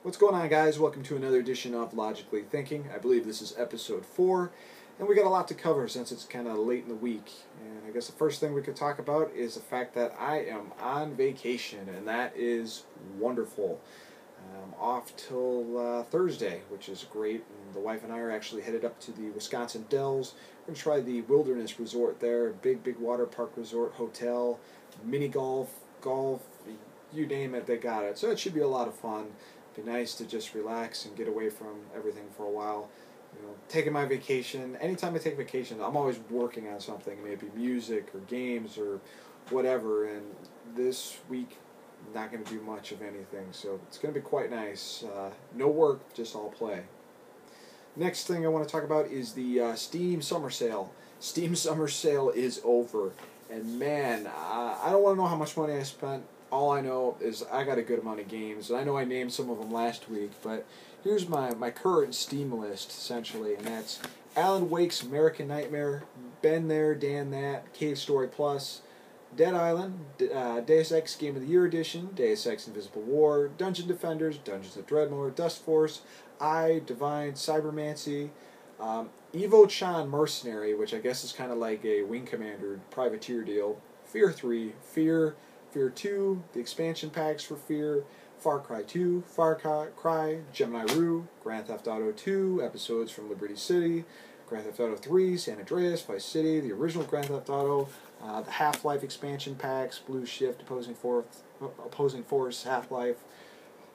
What's going on, guys? Welcome to another edition of Logically Thinking. I believe this is episode 4, and we got a lot to cover since it's kind of late in the week. And I guess the first thing we could talk about is the fact that I am on vacation, and that is wonderful. I'm off till Thursday, which is great. And the wife and I are actually headed up to the Wisconsin Dells. We're going to try the Wilderness Resort there, big water park resort, hotel, mini golf, you name it, they got it. So it should be a lot of fun. Be nice to just relax and get away from everything for a while. You know, taking my vacation, anytime I take vacation, I'm always working on something, maybe music or games or whatever, and this week, not going to do much of anything, so it's going to be quite nice. No work, just all play. Next thing I want to talk about is the Steam Summer Sale. Steam Summer Sale is over, and man, I don't want to know how much money I spent. All I know is I got a good amount of games, and I know I named some of them last week, but here's my current Steam list, essentially, and that's Alan Wake's American Nightmare, Been There, Dan That, Cave Story Plus, Dead Island, Deus Ex Game of the Year Edition, Deus Ex Invisible War, Dungeon Defenders, Dungeons of Dreadmore, Dust Force, Divine Cybermancy, Evo-Chan Mercenary, which I guess is kind of like a Wing Commander privateer deal, Fear 3, Fear 2, the expansion packs for Fear, Far Cry 2, Far Cry, Gemini Rue, Grand Theft Auto 2, episodes from Liberty City, Grand Theft Auto 3, San Andreas, Vice City, the original Grand Theft Auto, the Half-Life expansion packs, Blue Shift, Opposing Force, Half-Life,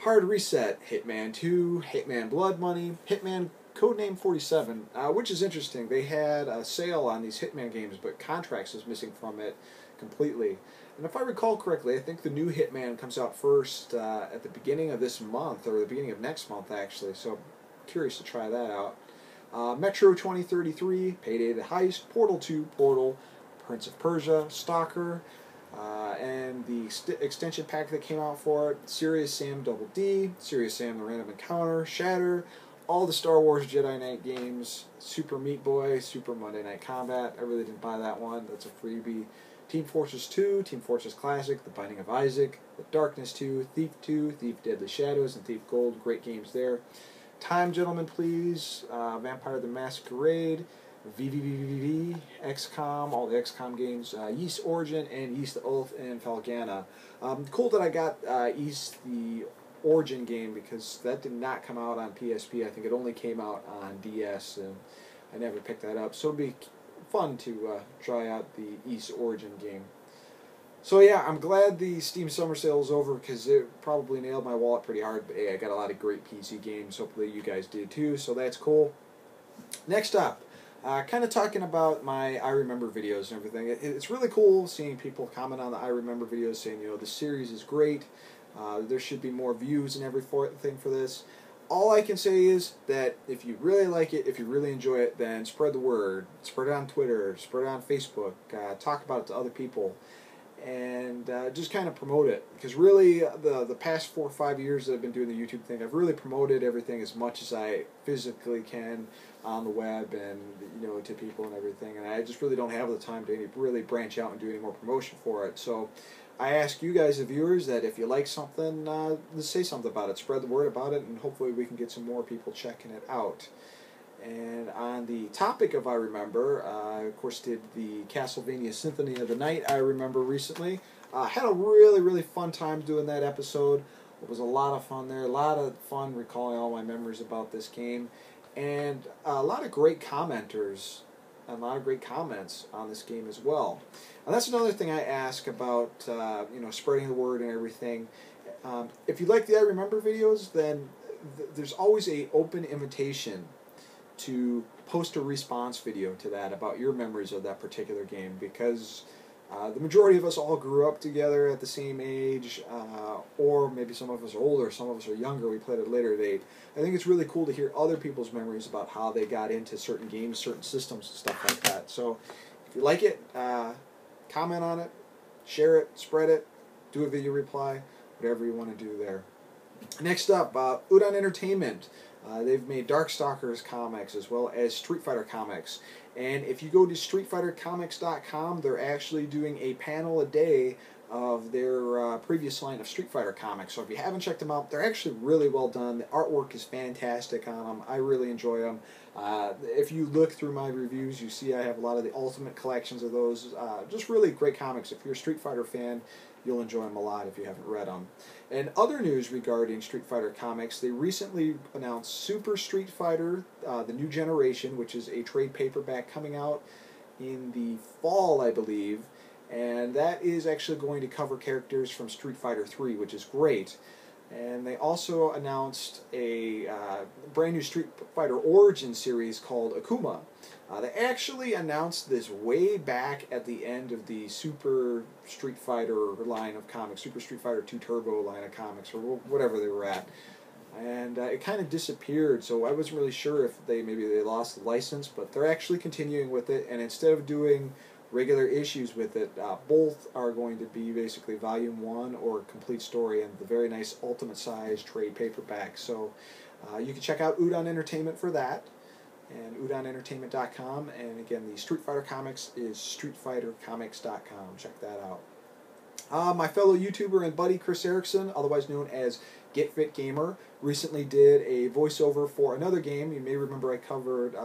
Hard Reset, Hitman 2, Hitman Blood Money, Hitman Codename 47, which is interesting. They had a sale on these Hitman games, but Contracts is missing from it completely. And if I recall correctly, I think the new Hitman comes out first at the beginning of this month, or the beginning of next month, actually, so I'm curious to try that out. Metro 2033, Payday the Heist, Portal 2, Portal, Prince of Persia, Stalker, and the extension pack that came out for it, Serious Sam Double D, Serious Sam the Random Encounter, Shatter, all the Star Wars Jedi Knight games, Super Meat Boy, Super Monday Night Combat. I really didn't buy that one. That's a freebie. Team Fortress 2, Team Fortress Classic, The Binding of Isaac, The Darkness 2, Thief Deadly Shadows, and Thief Gold. Great games there. Time, Gentlemen, Please, Vampire the Masquerade, VVVVV, XCOM, all the XCOM games, Yeast Origin, and Yeast the Oath, and Falgana. Cool that I got Yeast the Origin game, because that did not come out on PSP. I think it only came out on DS, and I never picked that up. So it'll be fun to try out the Yeast Origin game. So yeah, I'm glad the Steam Summer Sale is over, because it probably nailed my wallet pretty hard, but hey, I got a lot of great PC games. Hopefully you guys did too, so that's cool. Next up, kind of talking about my I Remember videos and everything. It's really cool seeing people comment on the I Remember videos saying, you know, the series is great, there should be more views and everything for this. All I can say is that if you really like it, if you really enjoy it, then spread the word. Spread it on Twitter, spread it on Facebook, talk about it to other people, and just kind of promote it. Because really, the past 4 or 5 years that I've been doing the YouTube thing, I've really promoted everything as much as I physically can on the web and, you know, to people and everything. And I just really don't have the time to really branch out and do any more promotion for it. So I ask you guys, the viewers, that if you like something, say something about it. Spread the word about it, and hopefully we can get some more people checking it out. And on the topic of I Remember, I, of course, did the Castlevania Symphony of the Night I Remember recently. Had a really fun time doing that episode. It was a lot of fun there. A lot of fun recalling all my memories about this game. And a lot of great commenters and a lot of great comments on this game as well. And that's another thing I ask about, you know, spreading the word and everything. If you like the I Remember videos, then there's always an open invitation to post a response video to that about your memories of that particular game, because the majority of us all grew up together at the same age, or maybe some of us are older, some of us are younger, we played at a later date. I think it's really cool to hear other people's memories about how they got into certain games, certain systems, and stuff like that. So if you like it, comment on it, share it, spread it, do a video reply, whatever you want to do there. Next up, Udon Entertainment. They've made Darkstalkers comics as well as Street Fighter comics. And if you go to streetfightercomics.com, they're actually doing a panel a day of their previous line of Street Fighter comics. So if you haven't checked them out, they're actually really well done. The artwork is fantastic on them. I really enjoy them. If you look through my reviews, you see I have a lot of the Ultimate collections of those. Just really great comics. If you're a Street Fighter fan, you'll enjoy them a lot if you haven't read them. And other news regarding Street Fighter comics, they recently announced Super Street Fighter, the new generation, which is a trade paperback coming out in the fall, I believe. And that is actually going to cover characters from Street Fighter 3, which is great. And they also announced a brand new Street Fighter Origin series called Akuma. They actually announced this way back at the end of the Super Street Fighter line of comics, Super Street Fighter 2 Turbo line of comics, or whatever they were at. And it kind of disappeared, so I wasn't really sure if maybe they lost the license, but they're actually continuing with it, and instead of doing regular issues with it, both are going to be basically volume 1 or complete story, and the very nice ultimate size trade paperback. So you can check out Udon Entertainment for that, and udonentertainment.com, and again, the Street Fighter comics is streetfightercomics.com. Check that out. My fellow YouTuber and buddy Chris Erickson, otherwise known as Get Fit Gamer, recently did a voiceover for another game. You may remember I covered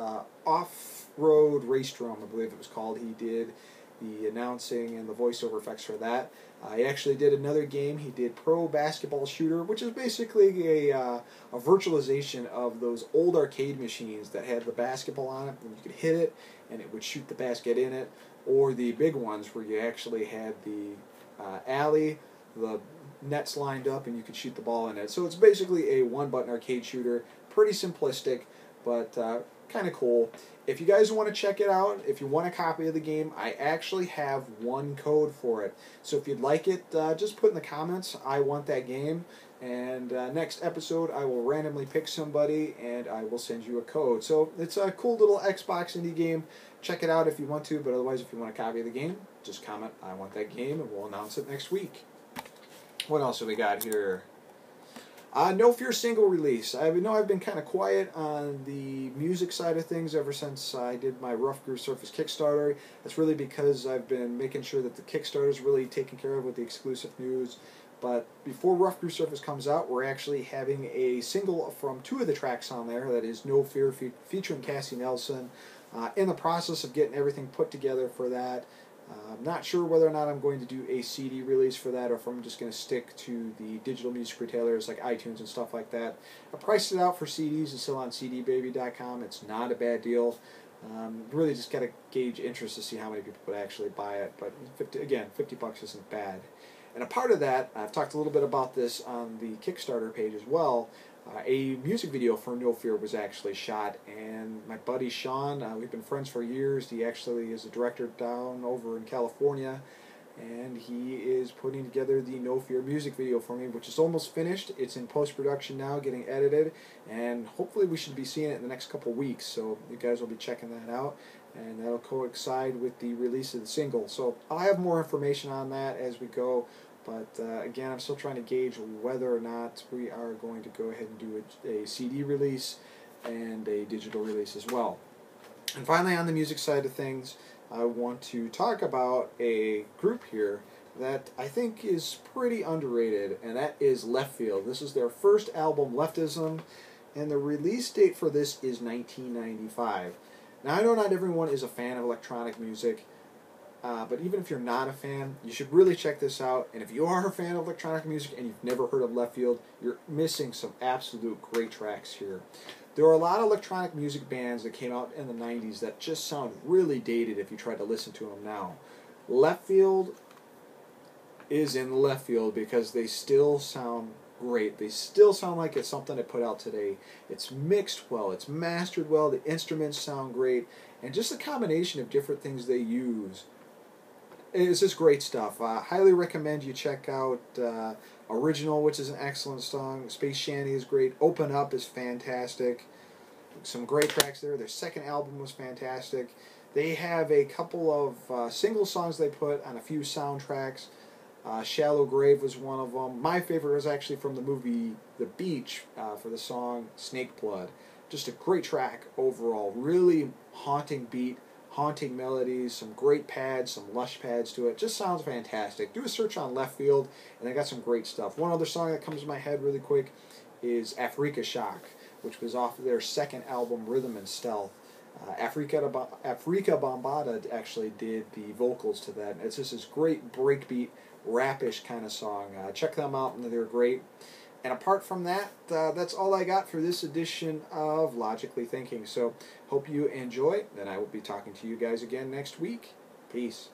Off-Road Race Drum, I believe it was called. He did the announcing and the voiceover effects for that. He actually did another game. He did Pro Basketball Shooter, which is basically a virtualization of those old arcade machines that had the basketball on it, and you could hit it, and it would shoot the basket in it, or the big ones where you actually had the alley, the nets lined up, and you could shoot the ball in it. So it's basically a one-button arcade shooter. Pretty simplistic, but kind of cool. If you guys want to check it out, if you want a copy of the game, I actually have one code for it. So if you'd like it, just put in the comments, I want that game. And next episode, I will randomly pick somebody, and I will send you a code. So it's a cool little Xbox indie game. Check it out if you want to, but otherwise, if you want a copy of the game, just comment, I want that game, and we'll announce it next week. What else have we got here? No Fear single release. I know I've been kind of quiet on the music side of things ever since I did my Rough Groove Surface Kickstarter. That's really because I've been making sure that the Kickstarter is really taken care of with the exclusive news. But before Rough Groove Surface comes out, we're actually having a single from 2 of the tracks on there. That is No Fear featuring Cassie Nelson. In the process of getting everything put together for that. I'm not sure whether or not I'm going to do a CD release for that, or if I'm just going to stick to the digital music retailers like iTunes and stuff like that. I priced it out for CDs. It's still on cdbaby.com. It's not a bad deal. Really just got to gauge interest to see how many people would actually buy it. But $50 isn't bad. And a part of that, I've talked a little bit about this on the Kickstarter page as well. A music video for No Fear was actually shot, and my buddy Sean, we've been friends for years. He actually is a director down over in California, and he is putting together the No Fear music video for me, which is almost finished. It's in post-production now, getting edited, and hopefully we should be seeing it in the next couple weeks, so you guys will be checking that out, and that'll coincide with the release of the single. So I'll have more information on that as we go. But again, I'm still trying to gauge whether or not we are going to go ahead and do a CD release and a digital release as well. And finally, on the music side of things, I want to talk about a group here that I think is pretty underrated, and that is Leftfield. This is their first album, Leftism, and the release date for this is 1995. Now, I know not everyone is a fan of electronic music, but even if you're not a fan, you should really check this out. And if you are a fan of electronic music and you've never heard of Leftfield, you're missing some absolute great tracks here. There are a lot of electronic music bands that came out in the 90s that just sound really dated if you try to listen to them now. Leftfield is in left field because they still sound great. They still sound like it's something they put out today. It's mixed well, it's mastered well, the instruments sound great, and just the combination of different things they use. It's just great stuff. Highly recommend you check out Original, which is an excellent song. Space Shanty is great. Open Up is fantastic. Some great tracks there. Their second album was fantastic. They have a couple of single songs they put on a few soundtracks. Shallow Grave was one of them. My favorite was actually from the movie The Beach for the song Snake Blood. Just a great track overall. Really haunting beat, haunting melodies, some great pads, some lush pads to it. Just sounds fantastic. Do a search on Leftfield, and they got some great stuff. One other song that comes to my head really quick is Afrika Shock, which was off of their second album, Rhythm and Stealth. Afrika Bambaataa actually did the vocals to that. It's just this great breakbeat, rapish kind of song. Check them out, and they're great. And apart from that, that's all I got for this edition of Logically Thinking. So, hope you enjoy, and I will be talking to you guys again next week. Peace.